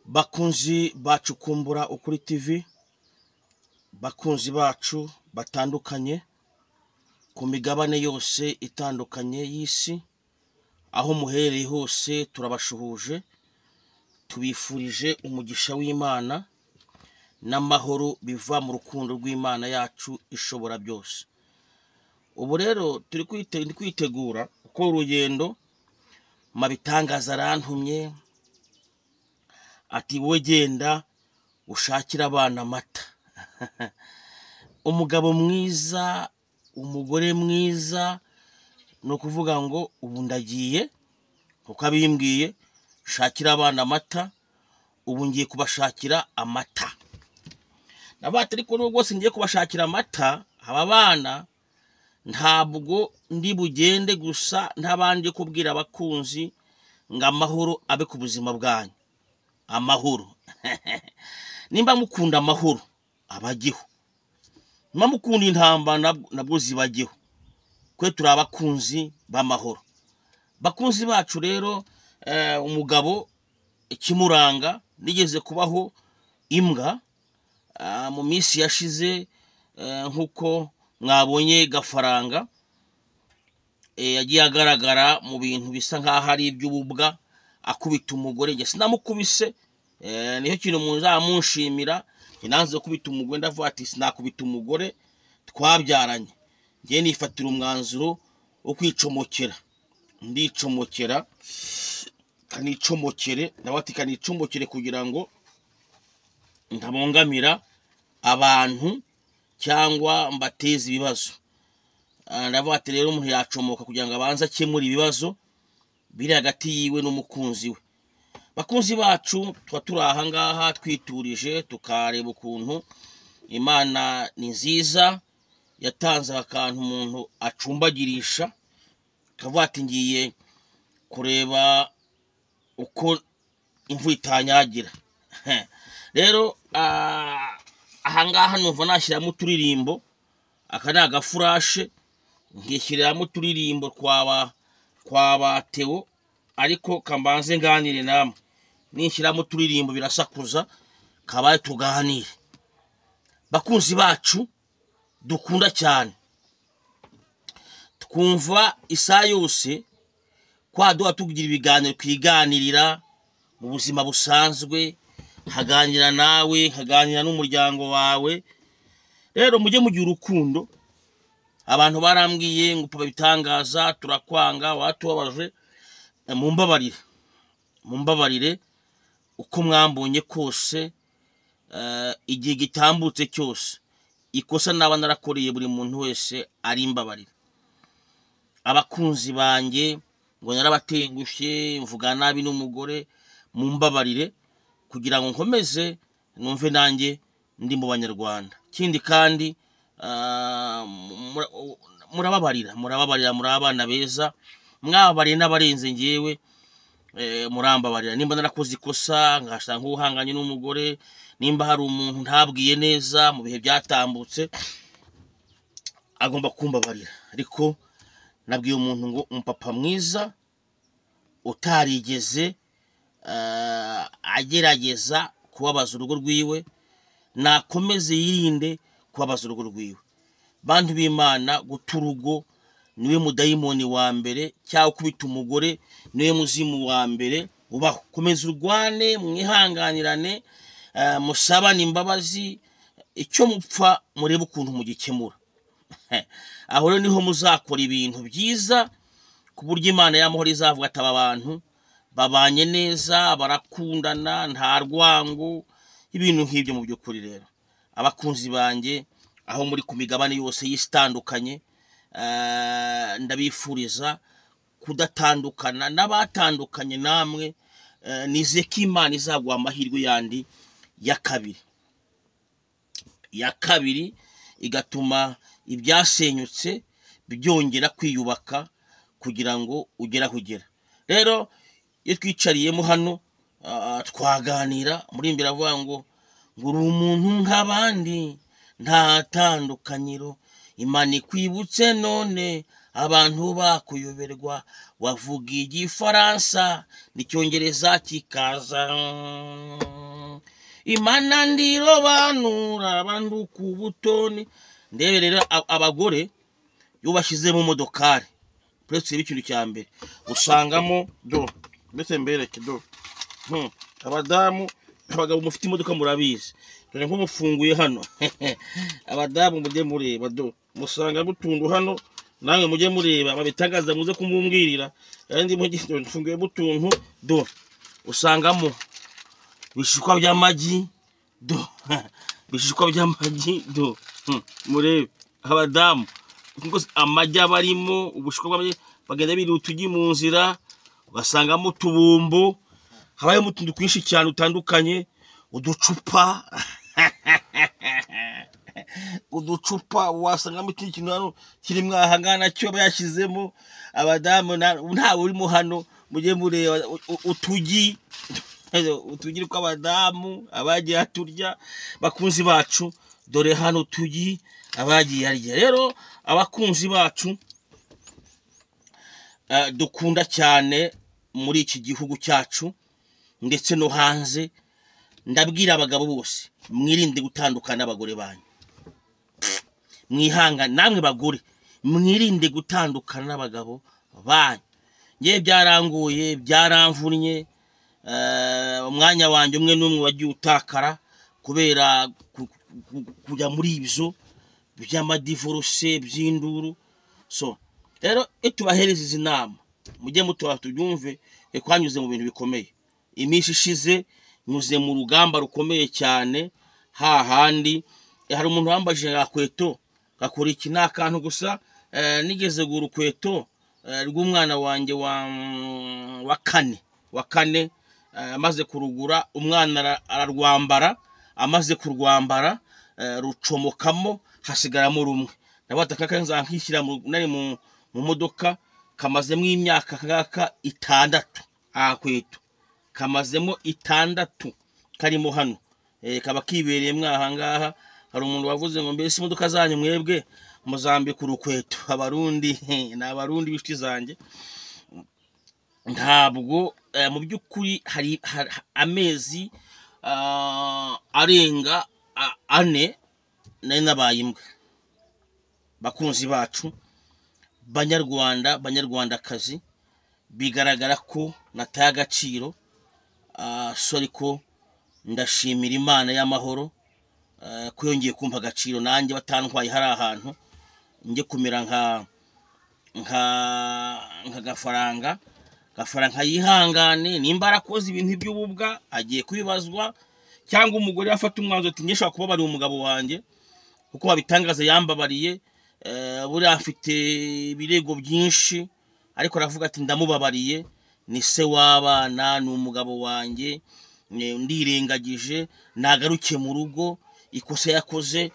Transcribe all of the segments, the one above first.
Bakunzi bacu Kumbura Ukuri TV, bakunzi bacu batandukanye ku migabane yose itandukanye y'isi, aho muhereye hose turabashuhuje, tubifurije umugisha w'Imana n'amahoro biva mu rukundo rw'Imana yacu ishobora byose. Ubu rero turi kwitegura uko urugendo mabitangaza arantumye ati wowe genda ushakira abana amata. Umugabo mwiza, umugore mwiza, no kuvuga ngo ubu ndagiye kuko abimbwiye shakira abana amata, ubu ngiye kubashakira amata. Nabati ariko nubwo ngiye kubashakira amata, aba bana ntabwo ndi bugende gusa ntabanje kubwira abakunzi ngo amahoro abe ku buzima bwanyu. Amahoro nimba mukunda amahoro abagiho, nimba mukunda intamba nabwo zibagiho, kwe turi abakunzi b'amahoro. Bakunzi bacu rero, umugabo ikimuranga nigeze kubaho imbwa mu minsi yashize, nkuko mwabonye Gafaranga yagiye agaragara mu bintu bisa nkaho ari iby'ububwa akubita umugore. Nge sinamukubise, niho kintu muzamunshimira, nanze kubita umugore, ndavuga ati sinakubita umugore twabyaranye. Nge nifatira umwanzuro wo kwicomokera, ndicomokera, kanicomokere, ndabati kanicomokere kugira ngo ntabongamira abantu cyangwa mbateze ibibazo. Ndavuga ati rero umuntu yacomoka kugira ngo abanze akemure ibibazo biri hagati yiwe n'umukunzi we. Bakunzi bacu, twa turi aha ngaha twiturije tukareba ukuntu Imana ni nziza, yatanze akantu umuntu acumbagirisha, akavuga ati ngiye kureba uko imvura itanyagira. Rero aha ngaha numva nashyiramo uturirimbo, aka ni agafurashe, ngishyiramo uturirimbo kwa Theo, ariko kambanze nganire namwe. Nishyiramo uturirimbo birasakuza, kabaye tuganire. Bakunzi bacu dukunda cyane, twumva isa yose kwaduha tugira ibiganiro, kwiganirira mu buzima busanzwe, haganira nawe, haganira n'umuryango wawe. Rero mujye mugira urukundo. Abantu barambwiye ngo papa bitangaza turakwanga, watubabaje. Mumbabarire uko mwambonye kose, igihe gitambutse cyose, ikosa naba narakoreye buri muntu wese ari imbabarire. Abakunzi banjye ngo narabatengushye, mvuga nabi n'umugore, mumbabarire kugira ngo nkomeze numve nanjye ndi mu Banyarwanda. Kindi kandi murababarira, muri abana beza, mwababariye n'abarenze ngewe, murambabarira. Nimba narakoze ikosa nkashaka nk'uhanganye n'umugore, nimba hari umuntu ntabwiye neza mu bihe byatambutse, agomba kumbabarira. Ariko nabwiye umuntu ngo umupapa mwiza utarigeze agerageza kubabaza urugo rwiwe, nakomeze yirinde kubabaza urugo rwiwe. Bantu b'Imana, guta urugo niwe mudayimoni wa mbere, cyangwa kubita umugore niwe muzimu wa mbere ubaho. Komeza urwane, mwihanganirane, musabane imbabazi, icyo mupfa murebe ukuntu mugikemura. Aho rero niho muzakora ibintu byiza, ku buryo Imana y'amahoro izavuga ati aba bantu babanye neza, barakundana, nta rwango, ibintu nk'ibyo. Mu by'ukuri rero abakunzi banjye aho muri ku migabane yose y'isi itandukanye, ndabifuriza kudatandukana n'abatandukanye namwe. Nizeye ko Imana izaguha amahirwe yandi ya kabiri, igatuma ibyasenyutse byongera kwiyubaka kugira ngo ugere aho ugera. Rero iyo twicariyemo hano twaganira, muri imbere avuga ngo uri umuntu nk'abandi, nta tandukanyiro, Imana ikwibutse none abantu bakuyoberwa, wavuga Igifaransa n'Icyongereza kikaza. imana ndirobanura abantu ku butoni. Ndebe rero abagore iyo bashyize mu modokari pretse ikintu cya mbere usangamo do mbese mbereke do abadamu abagabo mufite imodoka murabizi dore nko mufunguye hano abadamu mujye mureba do musanga butundu hano namwe mujye mureba babitangaza muze kumumbwirira kandi mfunguye butuntu do usangamo bishukwa by'amagi do bishukwa by'amagi do murebe abadamu kuko amagi abarimo ubushukwa bagenda biri utugi mu nzira ugasangamo utubumbo habaye mutundu kwinshi cyane utandukanye uducupa uducupa wasangamo ikindi kintu hano kiri mwahangana cyo bayashizemo abadamu nta urimo hano mujye mureba utugi kw'abadamu abagiye aturya bakunzi bacu dore hano tugi abagiye arya. Rero abakunzi bacu dukunda cyane muri iki gihugu cyacu ndetse no hanze, ndabwira abagabo bose mwirinde gutandukana n'abagore banyu, mwihanga namwe bagore mwirinde gutandukana n'abagabo banyu. Ngiye byaranguye byaramvunye, umwanya wanjye umwe n'umwe wagiye utakara kubera kujya muri ibyo by'amadivorce by'induru. So rero tubahereza izi nama mujye mutora tubyumve, kwanyuze mu bintu bikomeye. Iminsi ishize nyuze mu rugamba rukomeye cyane, hahandi hari umuntu wambaje akweto gakora iki n'akantu gusa, nigeze gura ukweto rw'umwana wanjye wa kane amaze kurugura, umwana ararwambara, amaze kurwambara rucomokamo hasigaramo rumwe. Nabata kaka nzankishyira nari mu modoka, kamazemo imyaka kaka 6 akweto kamazemo 6 karimo hano, kaba kibereye mwahangaha. Hari umuntu wavuze ngo mbese imodoka zanyu mwebwe muzambika urukweto. Abarundi n'abarundi bishiti zanjye ntabwo mu by'ukuri hari amezi arenga 4 nari nabaye imbwa. Bakunzi bacu banyarwandakazi, bigaragara ko nataye agaciro, sorry ko ndashimira Imana y'amahoro ko yongeye kumpa agaciro nanjye batantwaye hari ahantu njye kumera nka gafaranga yihangane nimba arakoze ibintu by'ububwa agiye kubibazwa, cyangwa umugore afata umwanzo ati ngesha kuba bari umugabo wanjye kuko babitangaza yambabariye, buri afite ibirego byinshi ariko aravuga ati ndamubabariye, ni se w'abana, ni umugabo wanjye, ndirengagije nagaruke mu rugo, ikosa yakoze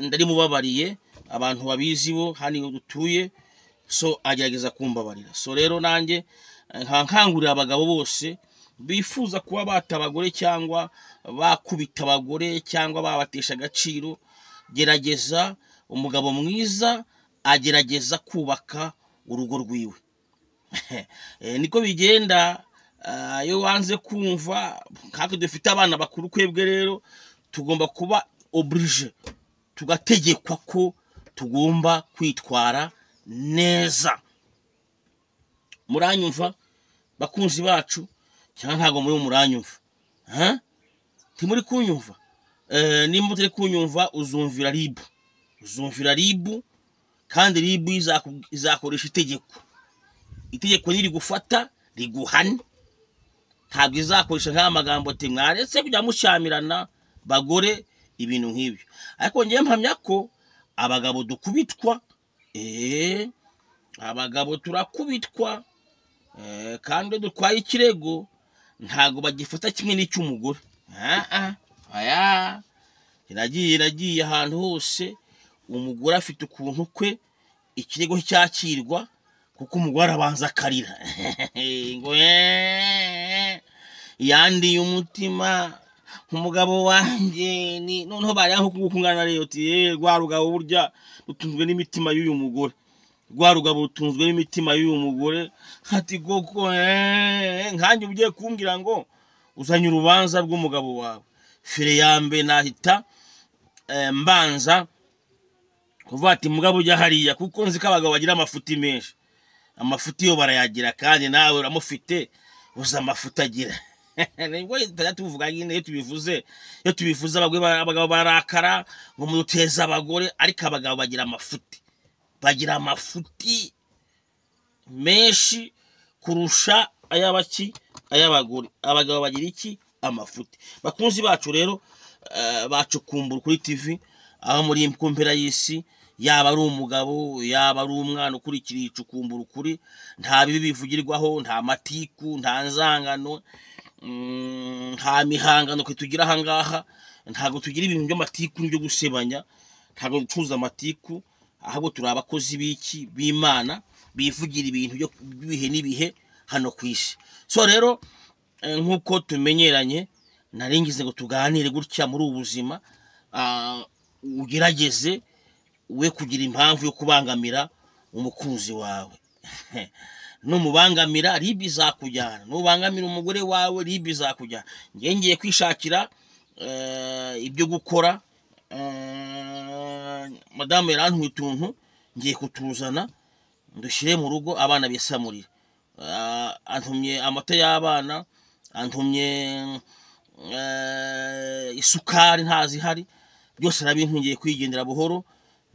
ndari mubabariye, abantu babizi bo hani dutuye, so agerageza kumbabarira. So rero nanjye nkangurira abagabo bose bifuza kuba batabagore cyangwa bakubita abagore cyangwa babatesha agaciro, gerageza umugabo mwiza agerageza kubaka urugo rwiwe. Niko bigenda iyo wanze kumva. Kandi dufite abana bakuru, kwebwe rero tugomba kuba oblige, tugategekwa ko tugomba kwitwara neza. Muranyumva bakunzi bacu cyangwa ntago muri muranyumva? Ntimuri kunyumva? Nimba utari kunyumva uzumvira ribu, kandi ribu izakoresha itegeko niri gufata riguhane, ntabwo izakoresha nk'amagambo ati mwaretse kujya mushamirana bagore ibintu nk'ibyo. Ariko ngiye mpamya ko abagabo dukubitwa, abagabo turakubitwa, kandi dutwaye ikirego ntago bagifata kimwe n'icy'umugore. Nagiye ahantu hose umugore afite ukuntu kwe ikirego cyakirwa, kuko umugore abanza akarira ngo yandiye umutima umugabo wanjye, noneho bari aho kugukungana rero ati rwa rugabo burya rutunzwe n'imitima y'uyu mugore, rwa rugabo rutunzwe n'imitima y'uyu mugore. Ati goko nkanjye ugiye kumbwira ngo uzanye urubanza rw'umugabo wawe, fire ya mbere nahita mbanza kuvuga ati mugabo ujya hariya, kuko nzi ko abagabo bagira amafuti menshi. Amafuti yo barayagira, kandi nawe uramufite uza amafuti agira. Nibwo tuvuga nyine iyo tubivuze abagabo barakara ngo muteza abagore, ariko abagabo bagira amafuti. Bagira amafuti menshi kurusha ay'abagore. Abagabo bagira iki? Amafuti. Bakunzi bacu rero, bacukumbura kuri TV, aho muri kumpera y'isi, yaba ari umugabo yaba ari umwana ukurikira icukumbura ukuri, nta bibi bivugirwaho, nta matiku, nta nzangano, nta mihangano twe tugira ahangaha. Ntago tugira ibintu by'amatiku byo gusebanya, ntago ducuza amatiku, ahubwo turi abakozi b'Imana bivugira ibintu by'ibihe n'ibihe hano ku isi. So rero nk'uko tumenyeranye, naringize ngo tuganire gutya muri ubu buzima, ugerageze we kugira impamvu yo kubangamira umukunzi wawe. Numubangamira ribi izakujyana, nubangamira umugore wawe ribi izakujyana. Ngiye kwishakira ibyo gukora, madamu yarantumye utuntu ngiye kutuzana ndushyire mu rugo abana bisamurira. Antumye amata y'abana, antumye isukari ntazihari, byose nabintungiye kwigendera buhoro,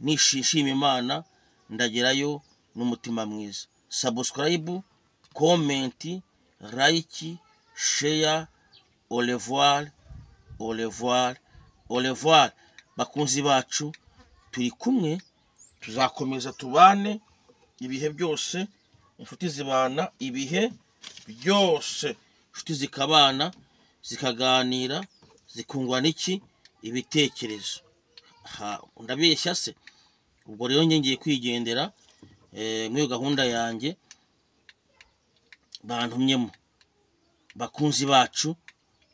nishima Imana, ndagerayo n'umutima mwiza. Subscribe, comment, like, share. Au revoir, au revoir, au revoir. Bakunzi bacu, turi kumwe, tuzakomeza tubane ibihe byose. Inshuti zibana ibihe byose, inshuti zikabana zikaganira zikungwana iki? Ibitekerezo. Ndabeshya se? Ubwo rero ngiye kwigendera muri gahunda yanjye bantumyemo. Bakunzi bacu,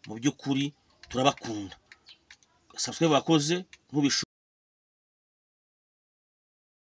mu by'ukuri turabakunda. Subscribe bakoze nk'ubishoboye.